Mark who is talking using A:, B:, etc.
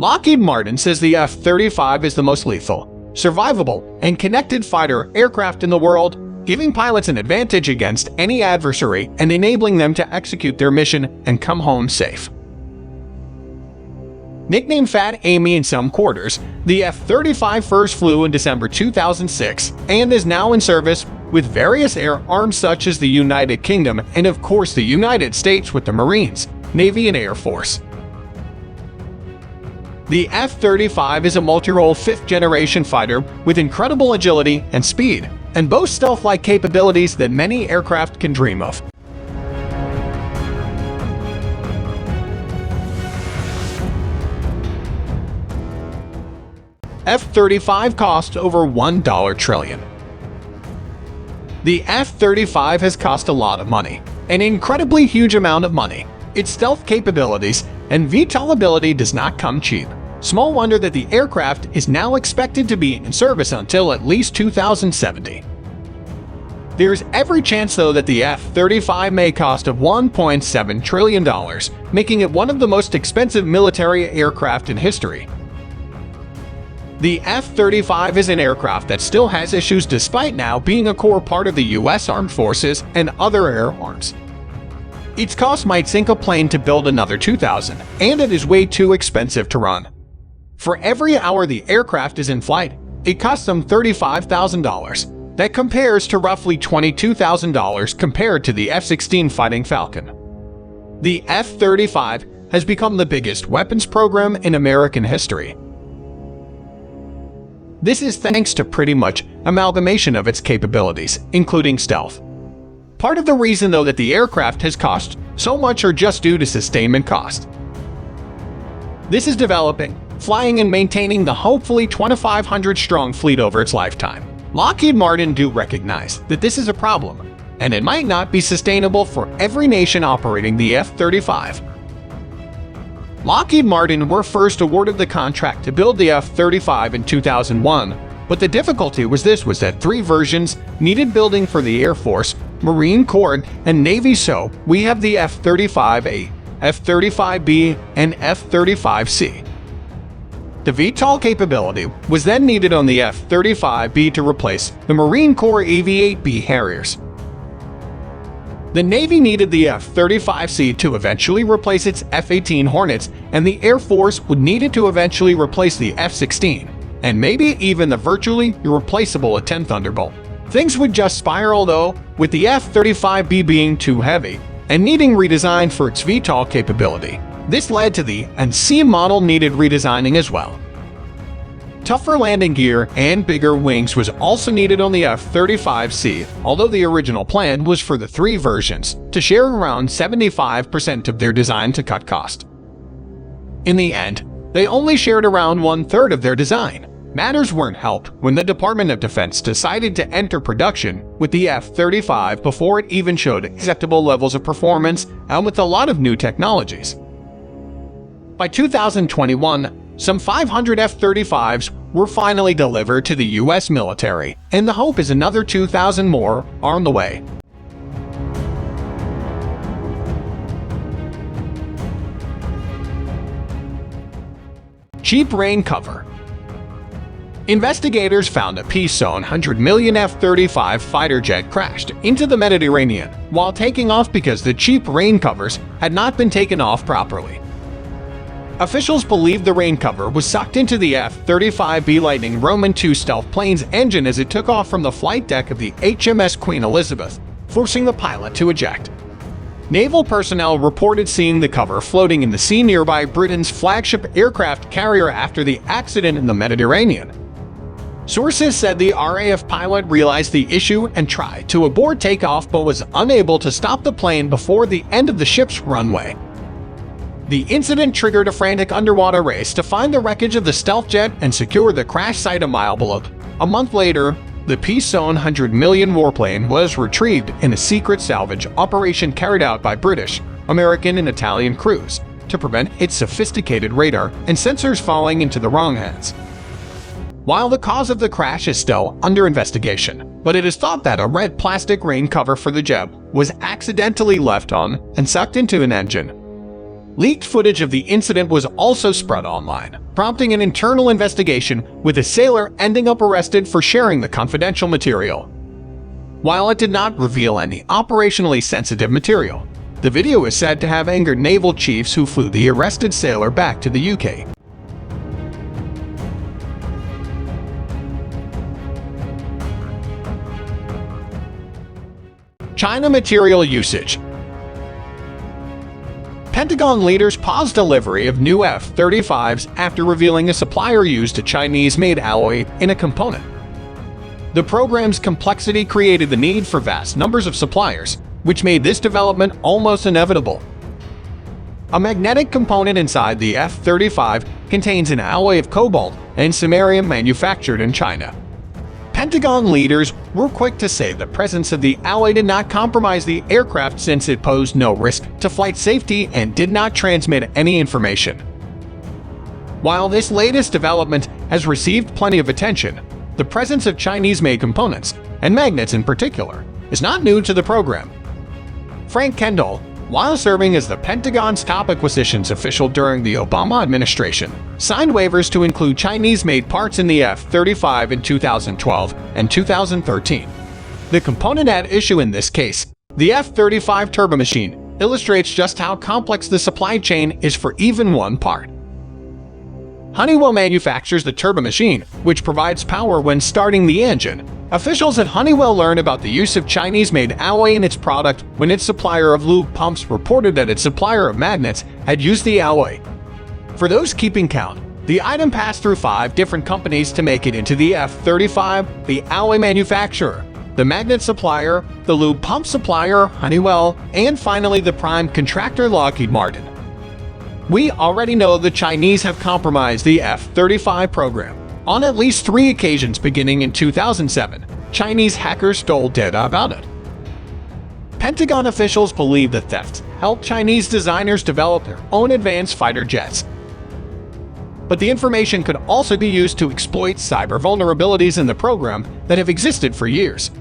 A: Lockheed Martin says the F-35 is the most lethal, survivable, and connected fighter aircraft in the world, giving pilots an advantage against any adversary and enabling them to execute their mission and come home safe. Nicknamed Fat Amy in some quarters, the F-35 first flew in December 2006 and is now in service with various air arms such as the United Kingdom and of course the United States with the Marines, Navy and Air Force. The F-35 is a multi-role fifth-generation fighter with incredible agility and speed, and boasts stealth-like capabilities that many aircraft can dream of. F-35 cost over $1 trillion. The F-35 has cost a lot of money, an incredibly huge amount of money. Its stealth capabilities and VTOL ability does not come cheap. Small wonder that the aircraft is now expected to be in service until at least 2070. There's every chance, though, that the F-35 may cost of $1.7 trillion, making it one of the most expensive military aircraft in history. The F-35 is an aircraft that still has issues despite now being a core part of the U.S. Armed Forces and other air arms. Its cost might sink a plane to build another 2,000, and it is way too expensive to run. For every hour the aircraft is in flight, it costs them $35,000. That compares to roughly $22,000 compared to the F-16 Fighting Falcon. The F-35 has become the biggest weapons program in American history. This is thanks to pretty much amalgamation of its capabilities, including stealth. Part of the reason, though, that the aircraft has cost so much are just due to sustainment cost. This is developing, flying, and maintaining the hopefully 2,500-strong fleet over its lifetime. Lockheed Martin do recognize that this is a problem, and it might not be sustainable for every nation operating the F-35. Lockheed Martin were first awarded the contract to build the F-35 in 2001, but the difficulty was that 3 versions needed building for the Air Force, Marine Corps, and Navy, so we have the F-35A, F-35B, and F-35C. The VTOL capability was then needed on the F-35B to replace the Marine Corps AV-8B Harriers. The Navy needed the F-35C to eventually replace its F-18 Hornets, and the Air Force would need it to eventually replace the F-16, and maybe even the virtually irreplaceable A-10 Thunderbolt. Things would just spiral, though, with the F-35B being too heavy and needing redesign for its VTOL capability. This led to the C model needed redesigning as well. Tougher landing gear and bigger wings was also needed on the F-35C, although the original plan was for the 3 versions to share around 75% of their design to cut cost. In the end, they only shared around 1/3 of their design. Matters weren't helped when the Department of Defense decided to enter production with the F-35 before it even showed acceptable levels of performance and with a lot of new technologies. By 2021, some 500 F-35s were finally delivered to the U.S. military, and the hope is another 2,000 more are on the way. Cheap rain cover. Investigators found a P-zone $100 million F-35 fighter jet crashed into the Mediterranean while taking off because the cheap rain covers had not been taken off properly. Officials believe the rain cover was sucked into the F-35B Lightning Roman II stealth plane's engine as it took off from the flight deck of the HMS Queen Elizabeth, forcing the pilot to eject. Naval personnel reported seeing the cover floating in the sea nearby Britain's flagship aircraft carrier after the accident in the Mediterranean. Sources said the RAF pilot realized the issue and tried to abort takeoff but was unable to stop the plane before the end of the ship's runway. The incident triggered a frantic underwater race to find the wreckage of the stealth jet and secure the crash site a mile below. A month later, the P-zone $100 million warplane was retrieved in a secret salvage operation carried out by British, American, and Italian crews to prevent its sophisticated radar and sensors falling into the wrong hands. While the cause of the crash is still under investigation, but it is thought that a red plastic rain cover for the jet was accidentally left on and sucked into an engine. Leaked footage of the incident was also spread online, prompting an internal investigation, with a sailor ending up arrested for sharing the confidential material. While it did not reveal any operationally sensitive material, the video is said to have angered naval chiefs who flew the arrested sailor back to the UK. China material usage. Pentagon leaders paused delivery of new F-35s after revealing a supplier used a Chinese-made alloy in a component. The program's complexity created the need for vast numbers of suppliers, which made this development almost inevitable. A magnetic component inside the F-35 contains an alloy of cobalt and samarium manufactured in China. Pentagon leaders were quick to say the presence of the alloy did not compromise the aircraft since it posed no risk to flight safety and did not transmit any information. While this latest development has received plenty of attention, the presence of Chinese-made components, and magnets in particular, is not new to the program. Frank Kendall, while serving as the Pentagon's top acquisitions official during the Obama administration, signed waivers to include Chinese-made parts in the F-35 in 2012 and 2013. The component at issue in this case, the F-35 turbomachine, illustrates just how complex the supply chain is for even one part. Honeywell manufactures the turbomachine, which provides power when starting the engine. Officials at Honeywell learned about the use of Chinese-made alloy in its product when its supplier of lube pumps reported that its supplier of magnets had used the alloy. For those keeping count, the item passed through 5 different companies to make it into the F-35, the alloy manufacturer, the magnet supplier, the lube pump supplier, Honeywell, and finally the prime contractor Lockheed Martin. We already know the Chinese have compromised the F-35 program. On at least 3 occasions beginning in 2007, Chinese hackers stole data about it. Pentagon officials believe the theft helped Chinese designers develop their own advanced fighter jets. But the information could also be used to exploit cyber vulnerabilities in the program that have existed for years.